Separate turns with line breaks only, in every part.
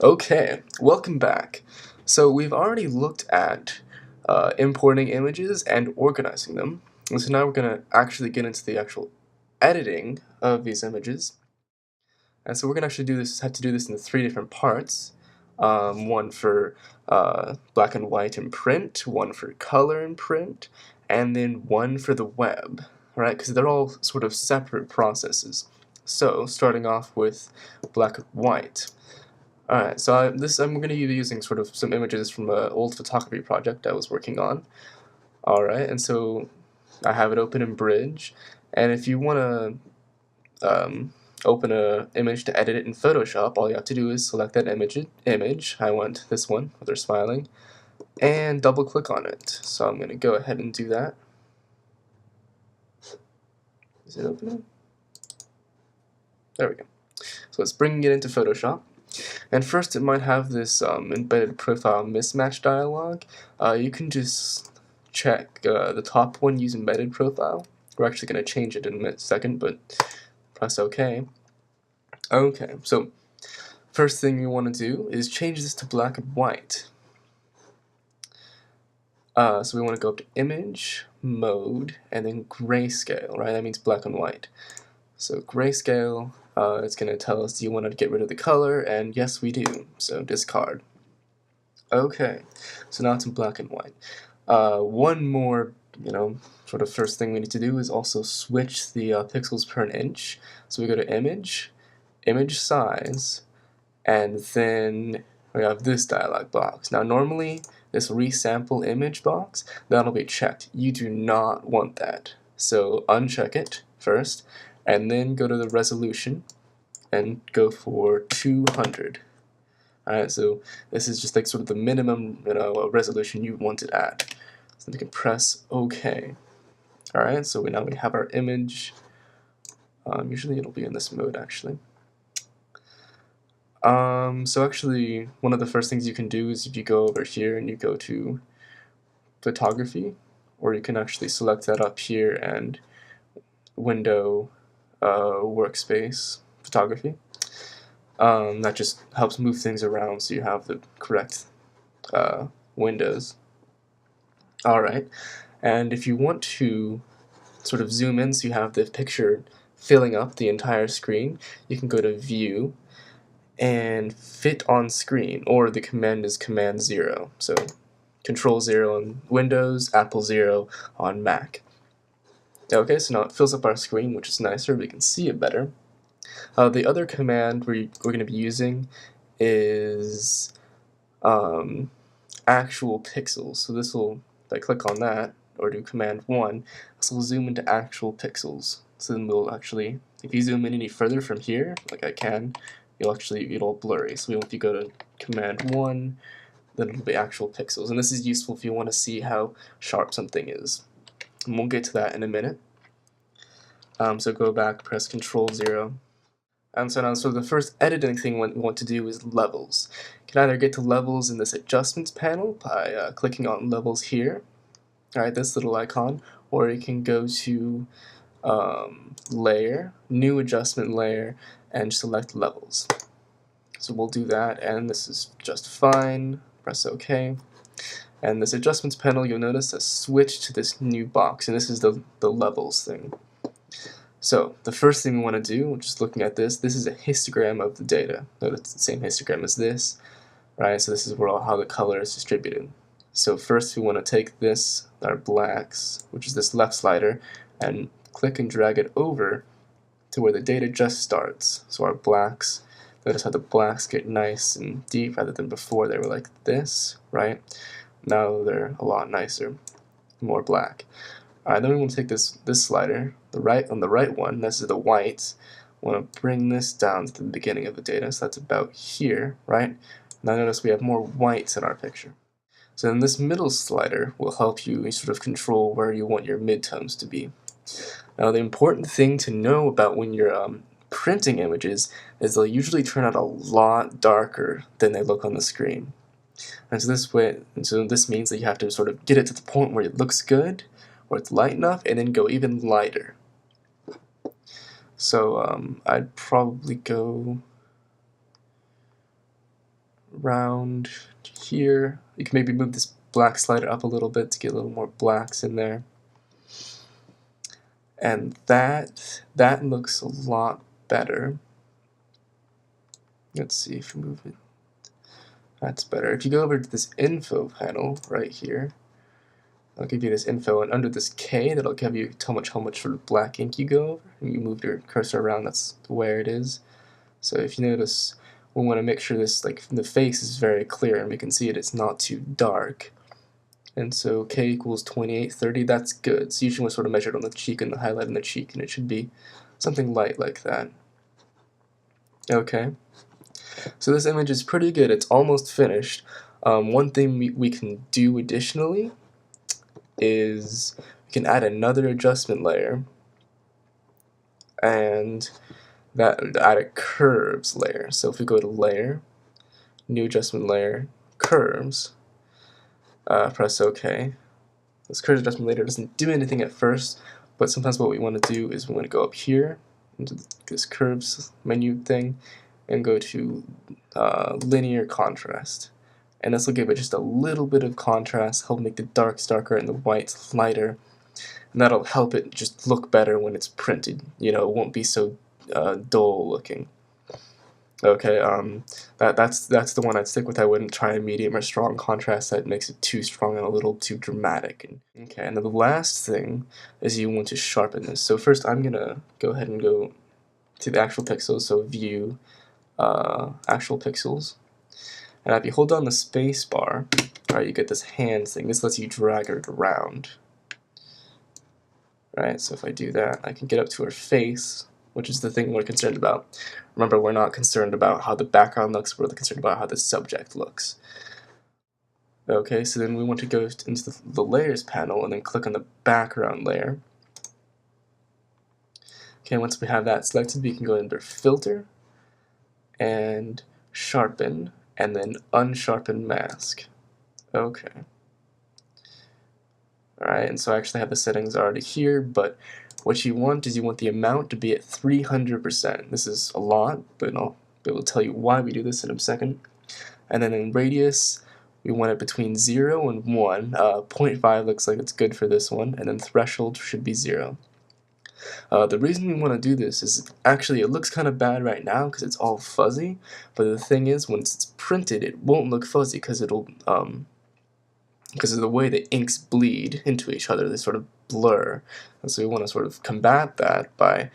Okay, welcome back. So we've already looked at importing images and organizing them. And so now we're going to actually get into the actual editing of these images. And so we're going to actually have to do this in three different parts. One for black and white and print, one for color and print, and then one for the web, right? Because they're all sort of separate processes. So starting off with black and white. Alright, so I'm going to be using sort of some images from an old photography project I was working on. Alright, and so I have it open in Bridge, and if you want to open an image to edit it in Photoshop, all you have to do is select that image. I want this one, where they're smiling, and double click on it. So I'm going to go ahead and do that. Is it opening? There we go. So let's bring it into Photoshop. And first it might have this embedded profile mismatch dialog. You can just check the top one, use embedded profile. We're actually going to change it in a second, but press OK. Okay, so first thing you want to do is change this to black and white. So we want to go up to Image, Mode, and then Grayscale, right? That means black and white. So Grayscale, it's going to tell us, do you want to get rid of the color? And yes, we do. So discard. Okay, so now it's in black and white. One more, sort of first thing we need to do is also switch the pixels per inch. So we go to Image, Image Size, and then we have this dialog box. Now normally, this resample image box, that'll be checked. You do not want that. So uncheck it first, and then go to the resolution, and go for 200. Alright, so this is just like sort of the minimum resolution you want it at. So we can press OK. Alright, so now we have our image. Usually it'll be in this mode actually. So actually one of the first things you can do is if you go over here and you go to photography, or you can actually select that up here and window workspace photography. That just helps move things around so you have the correct windows. Alright, and if you want to sort of zoom in so you have the picture filling up the entire screen, you can go to View and Fit on Screen, or the command is Command 0. So Control 0 on Windows, Apple 0 on Mac. Okay, so now it fills up our screen, which is nicer, we can see it better. The other command we're going to be using is actual pixels. So this will, if I click on that, or do Command 1, this will zoom into actual pixels. So then we'll actually, if you zoom in any further from here, like I can, it'll blurry. So if you go to Command 1, then it'll be actual pixels. And this is useful if you want to see how sharp something is. And we'll get to that in a minute. So go back, press Control 0. And so the first editing thing we want to do is levels. You can either get to levels in this adjustments panel by clicking on levels here, alright, this little icon, or you can go to layer, new adjustment layer, and select levels. So we'll do that, and this is just fine. Press OK. And this adjustments panel, you'll notice a switch to this new box, and this is the levels thing. So the first thing we want to do, just looking at this is a histogram of the data. Notice it's the same histogram as this, right? So this is where how the color is distributed. So first we want to take this, our blacks, which is this left slider, and click and drag it over to where the data just starts. So our blacks, notice how the blacks get nice and deep rather than before they were like this, right? Now they're a lot nicer, more black. Alright, then we want to take this slider, on the right one, this is the whites. We want to bring this down to the beginning of the data, so that's about here, right? Now notice we have more whites in our picture. So then this middle slider will help you sort of control where you want your midtones to be. Now the important thing to know about when you're printing images is they'll usually turn out a lot darker than they look on the screen. And so this means that you have to sort of get it to the point where it looks good, where it's light enough, and then go even lighter. So I'd probably go around here. You can maybe move this black slider up a little bit to get a little more blacks in there. And that looks a lot better. Let's see if we move it. That's better. If you go over to this info panel right here, I'll give you this info, and under this K, that'll give you how much sort of black ink you go over, and you move your cursor around, that's where it is. So if you notice, we want to make sure this, like, the face is very clear, and we can see it's not too dark. And so K equals 2830, that's good. So you should sort of measure it on the cheek and the highlight on the cheek, and it should be something light like that. Okay. So this image is pretty good. It's almost finished. One thing we can do additionally is we can add another adjustment layer, and add a curves layer. So if we go to layer, new adjustment layer, curves, press OK. This curves adjustment layer doesn't do anything at first, but sometimes what we want to do is we want to go up here into this curves menu thing and go to linear contrast. And this will give it just a little bit of contrast, help make the darks darker and the whites lighter, and that'll help it just look better when it's printed. You know, it won't be so dull looking. Okay, that's the one I'd stick with. I wouldn't try a medium or strong contrast. That makes it too strong and a little too dramatic. Okay, and then the last thing is you want to sharpen this. So first I'm gonna go ahead and go to the actual pixels. So view, actual pixels, and if you hold down the space bar, alright, you get this hand thing. This lets you drag it around. Right, so if I do that, I can get up to her face, which is the thing we're concerned about. Remember, we're not concerned about how the background looks, we're concerned about how the subject looks. Okay, so then we want to go into the layers panel and then click on the background layer. Okay, once we have that selected, we can go under filter and sharpen and then unsharpen mask. Okay. Alright, and so I actually have the settings already here, but what you want is you want the amount to be at 300%. This is a lot, but I'll be able to tell you why we do this in a second. And then in radius, we want it between 0 and 1. 0.5 looks like it's good for this one, and then threshold should be 0. The reason we want to do this is actually it looks kind of bad right now because it's all fuzzy, but the thing is, once it's printed, it won't look fuzzy because it'll because of the way the inks bleed into each other, they sort of blur. And so we want to sort of combat that by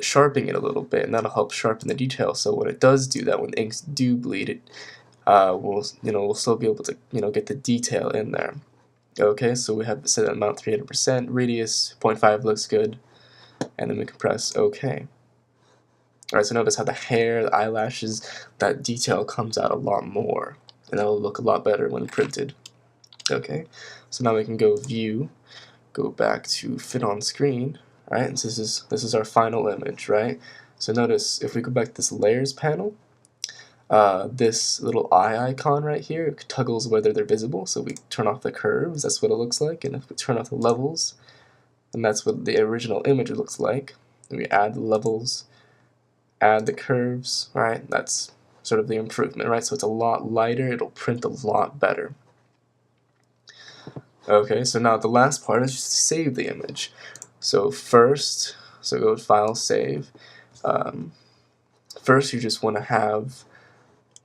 sharpening it a little bit, and that'll help sharpen the detail. So when it does do that, when the inks do bleed, it we'll still be able to get the detail in there. Okay, so we have set that amount 300%, radius 0.5 looks good, and then we can press OK. Alright, so notice how the hair, the eyelashes, that detail comes out a lot more, and that'll look a lot better when printed. Okay, so now we can go view, go back to fit on screen, right? And so this is our final image, right? So notice if we go back to this layers panel, this little eye icon right here, it toggles whether they're visible. So we turn off the curves, that's what it looks like, and if we turn off the levels, and that's what the original image looks like. And we add the levels, add the curves, right? That's sort of the improvement, right? So it's a lot lighter, it'll print a lot better. Okay, so now the last part is just to save the image. So first, go to File, Save. First, you just want to have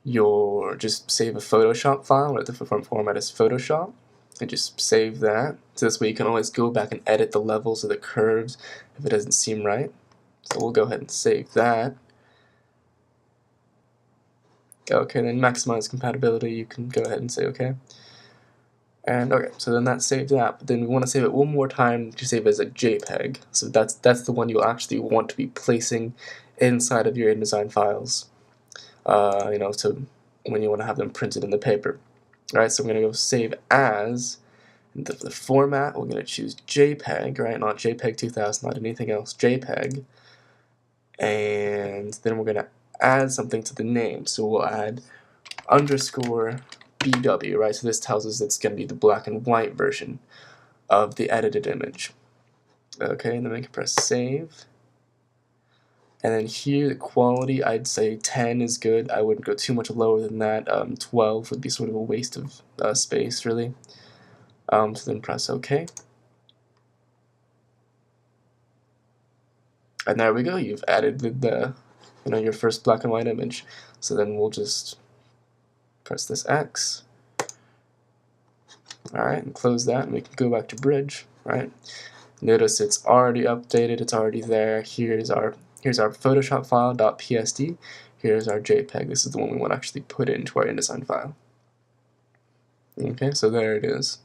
just save a Photoshop file, where the format is Photoshop, and just save that. So this way you can always go back and edit the levels of the curves if it doesn't seem right. So we'll go ahead and save that. Okay, then maximize compatibility, you can go ahead and say OK. And okay, so then that saved that, but then we want to save it one more time to save it as a JPEG. So that's the one you'll actually want to be placing inside of your InDesign files. So when you want to have them printed in the paper. Alright, so we're going to go save as, and the format, we're going to choose JPEG, right, not JPEG 2000, not anything else, JPEG. And then we're going to add something to the name, so we'll add _ BW, right? So this tells us it's going to be the black and white version of the edited image. Okay, and then we can press save. And then here, the quality, I'd say 10 is good. I wouldn't go too much lower than that. 12 would be sort of a waste of space, really. So then press OK. And there we go. You've added the your first black and white image. So then we'll just press this X. Alright, and close that, and we can go back to Bridge, right? Notice it's already updated, it's already there. Here's our Photoshop file, .psd. Here's our JPEG. This is the one we want to actually put into our InDesign file. Okay, so there it is.